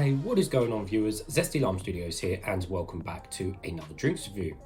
Hey, what is going on, viewers? Zesty Lime Studios here, and welcome back to another drinks review.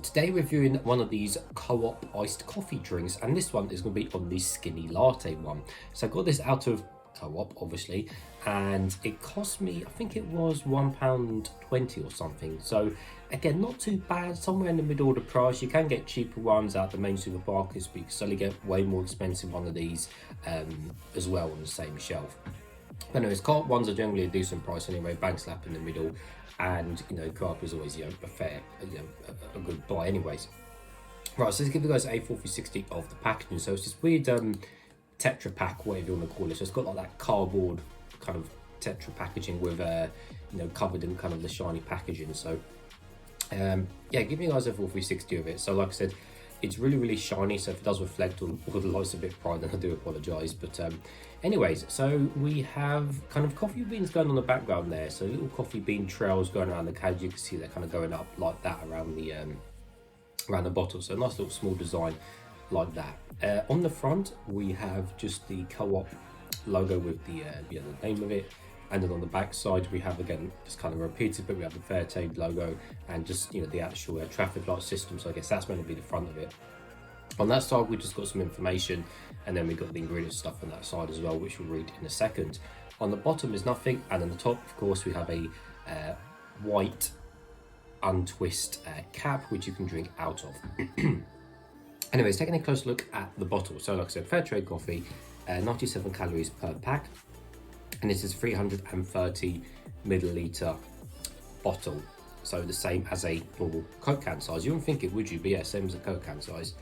Today reviewing one of these co-op iced coffee drinks, and this one is going to be on the skinny latte one. So I got this out of co-op, obviously, and it cost me, I think it was £1.20 or something. So again, not too bad, somewhere in the middle of the price. You can get cheaper ones at the main supermarkets, but you can slowly get way more expensive one of these as well on the same shelf. But anyways, co-op ones are generally a decent price anyway, bank slap in the middle, and co-op is always a fair, a good buy anyways. Right, so let's give you guys a 460 of the packaging. So it's this weird Tetra Pak, whatever you want to call it. So it's got like that cardboard kind of Tetra packaging with covered in kind of the shiny packaging. So yeah, give you guys a 460 of it. So like I said, it's really shiny, so if it does reflect on all the lights a bit bright, then I do apologize. But anyways, so we have kind of coffee beans going on the background there, so little coffee bean trails going around the cage. You can see they're kind of going up like that around the bottle, so a nice little small design like that. On the front we have just the co-op logo with the name of it, and then on the back side we have, again, just kind of repeated, but we have the fair trade logo and just the actual traffic light system. So I guess that's meant to be the front of it. On that side we just got some information, and then we got the ingredient stuff on that side as well, which we'll read in a second. On the bottom is nothing, and on the top, of course, we have a white untwist cap which you can drink out of. Anyways, taking a close look at the bottle. So like I said, fair trade coffee, 97 calories per pack, and this is 330 milliliter bottle, so the same as a normal Coke can size. You wouldn't think it, would you? But yeah, same as a Coke can size.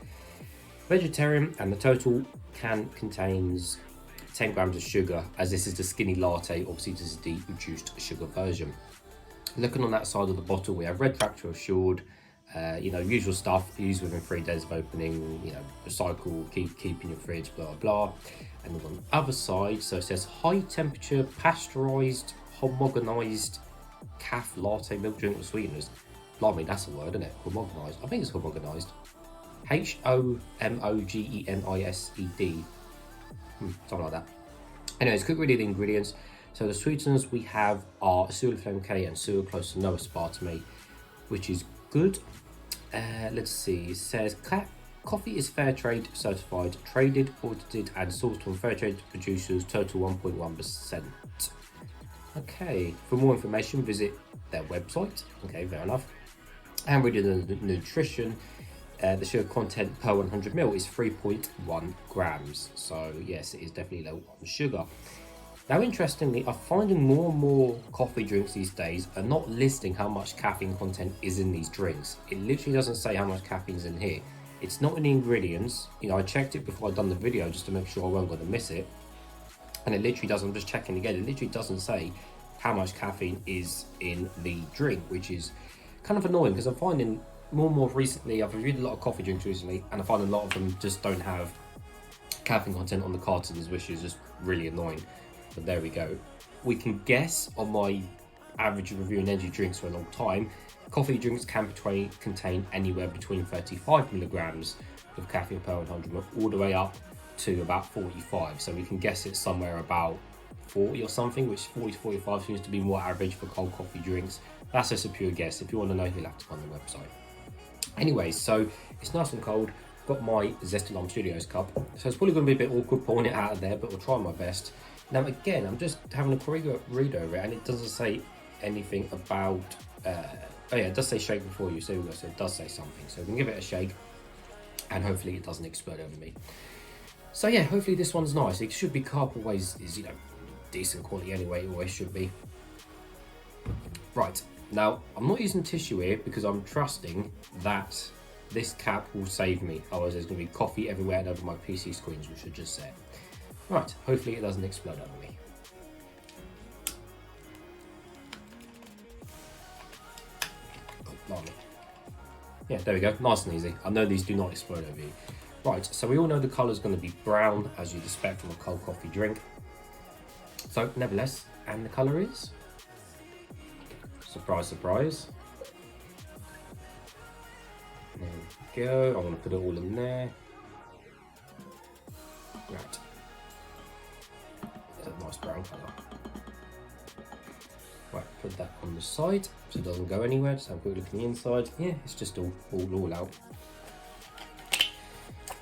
Vegetarian, and the total can contains 10 grams of sugar, as this is the skinny latte. Obviously this is the reduced sugar version. Looking on that side of the bottle, we have red factory assured, usual stuff, used within 3 days of opening, recycle, keep in your fridge, blah blah. And then on the other side, so it says high temperature pasteurized homogenized calf latte milk drink with sweeteners. Blimey, that's a word, isn't it? Homogenized. I think it's homogenized. homogenised. Something like that. Anyways, quick read of the ingredients. So the sweeteners we have are sucralflame K and sucralose and no aspartame, which is good. Let's see. It says coffee is fair trade certified, traded, audited, and sourced from fair trade producers. Total 1.1%. Okay. For more information, visit their website. Okay, fair enough. And reading the nutrition, the sugar content per 100 ml is 3.1 grams. So yes, it is definitely low on sugar. Now, interestingly, I'm finding more and more coffee drinks these days are not listing how much caffeine content is in these drinks. It literally doesn't say how much caffeine is in here. It's not in the ingredients. I checked it before I'd done the video just to make sure I wasn't going to miss it. And it literally doesn't, I'm just checking again, it literally doesn't say how much caffeine is in the drink, which is kind of annoying, because I'm finding more and more recently, I've reviewed a lot of coffee drinks recently, and I find a lot of them just don't have caffeine content on the cartons, which is just really annoying. But there we go. We can guess, on my average reviewing energy drinks for a long time, coffee drinks can contain anywhere between 35 milligrams of caffeine per 100 ml all the way up to about 45. So we can guess it's somewhere about 40 or something, which 40 to 45 seems to be more average for cold coffee drinks. That's just a pure guess. If you want to know, you'll have to go on the website. Anyways, so it's nice and cold. Got my Zesty Lime Studios cup, so it's probably going to be a bit awkward pouring it out of there, but I'll try my best. Now again, I'm just having a quick read over it, and it doesn't say anything about, oh yeah, it does say shake before you, so it does say something. So we can give it a shake, and hopefully it doesn't explode over me. So yeah, hopefully this one's nice. It should be, carb always is, decent quality anyway, it always should be. Right, now I'm not using tissue here because I'm trusting that this cap will save me, otherwise there's going to be coffee everywhere and over my PC screens, which I just said. Right, hopefully it doesn't explode over me. Oh, blimey. Yeah, there we go, nice and easy. I know these do not explode over you. Right, so we all know the colour is going to be brown, as you'd expect from a cold coffee drink. So, nevertheless, and the colour is? Surprise, surprise. go. I'm going to put it all in there. Right. There's a nice brown colour. Right, put that on the side so it doesn't go anywhere. Just have a quick look at the inside. Yeah, it's just all out.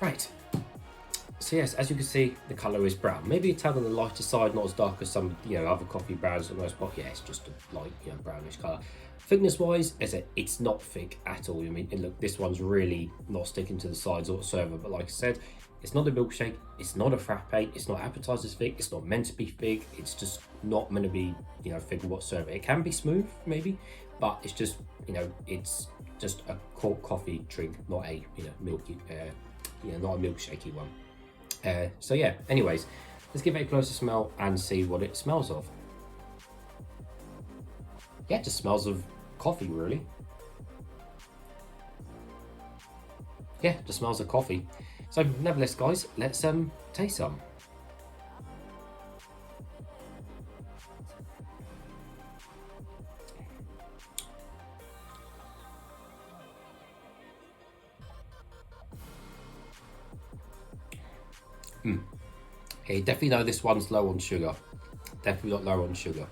Right. So yes, as you can see, the colour is brown. Maybe a tad on the lighter side, not as dark as some other coffee browns on most, but yeah, it's just a light brownish colour. Thickness wise, it's not thick at all. I mean, look, this one's really not sticking to the sides whatsoever. But like I said, it's not a milkshake, it's not a frappe, it's not appetizers thick, it's not meant to be thick. It's just not meant to be thick whatsoever. It can be smooth maybe, but it's just it's just a cold coffee drink, not a milky not a milkshakey one. So yeah, anyways, let's give it a closer smell and see what it smells of. Yeah, it just smells of coffee, really. Yeah, it just smells of coffee. So nevertheless, guys, let's taste some. Yeah, you definitely know this one's low on sugar. Definitely not low on sugar.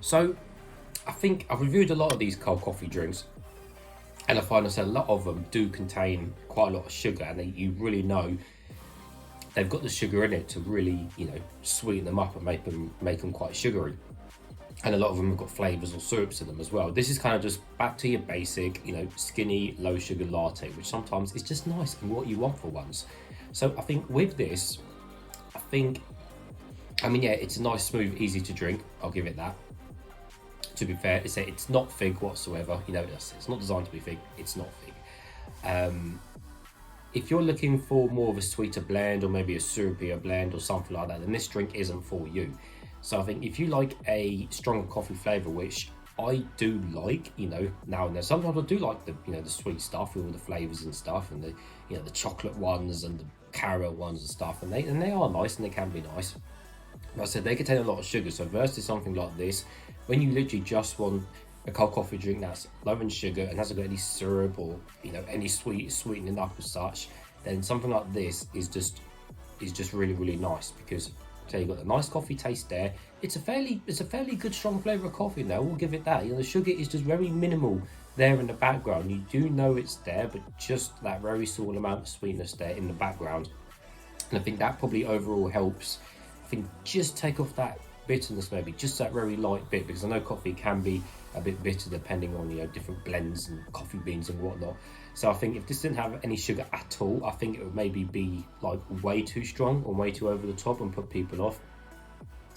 So, I think I've reviewed a lot of these cold coffee drinks, and I find that a lot of them do contain quite a lot of sugar, and you really know they've got the sugar in it to really, sweeten them up and make them quite sugary. And a lot of them have got flavours or syrups in them as well. This is kind of just back to your basic, skinny, low sugar latte, which sometimes is just nice and what you want for once. So I think with this, yeah, it's a nice, smooth, easy to drink. I'll give it that. To be fair, it's not thick whatsoever. It's not designed to be thick. It's not thick. If you're looking for more of a sweeter blend or maybe a syrupier blend or something like that, then this drink isn't for you. So I think if you like a stronger coffee flavour, which I do like, now and then. Sometimes I do like the sweet stuff with all the flavours and stuff, and the chocolate ones and the caramel ones and stuff, and they are nice and they can be nice. But I said they contain a lot of sugar, so versus something like this, when you literally just want a cold coffee drink that's low in sugar and hasn't got any syrup or any sweetening up as such, then something like this is just really, really nice, because so you've got a nice coffee taste there. It's a fairly good strong flavour of coffee now, we'll give it that. The sugar is just very minimal there in the background. You do know it's there, but just that very small amount of sweetness there in the background. And I think that probably overall helps, I think, just take off that bitterness, maybe just that very light bit, because I know coffee can be a bit bitter depending on different blends and coffee beans and whatnot. So I think if this didn't have any sugar at all, I think it would maybe be like way too strong or way too over the top and put people off.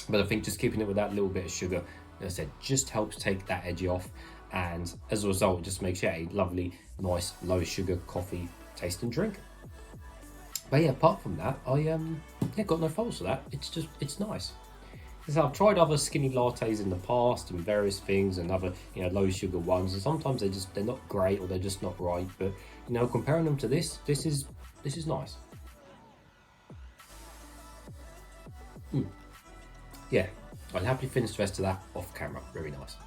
But I think just keeping it with that little bit of sugar, as I said, just helps take that edge off, and as a result it just makes it a lovely, nice, low sugar coffee tasting drink. But yeah, apart from that, I got no faults for that. It's nice. So I've tried other skinny lattes in the past and various things, and other low sugar ones, and sometimes they're not great or they're just not right. But comparing them to this is nice. Yeah, I'll happily finish the rest of that off camera. Very nice.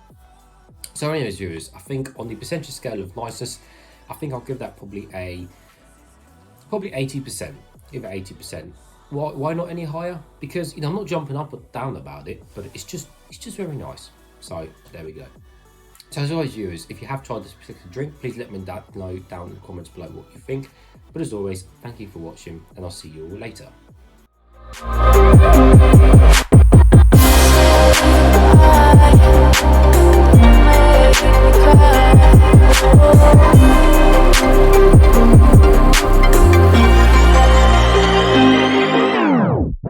So anyways, viewers, I think on the percentage scale of niceness, I think I'll give that probably 80%. Give it 80%. Why not any higher? Because I'm not jumping up or down about it, but it's just very nice. So there we go. So as always, viewers, if you have tried this particular drink, please let me know down in the comments below what you think. But as always, thank you for watching, and I'll see you all later.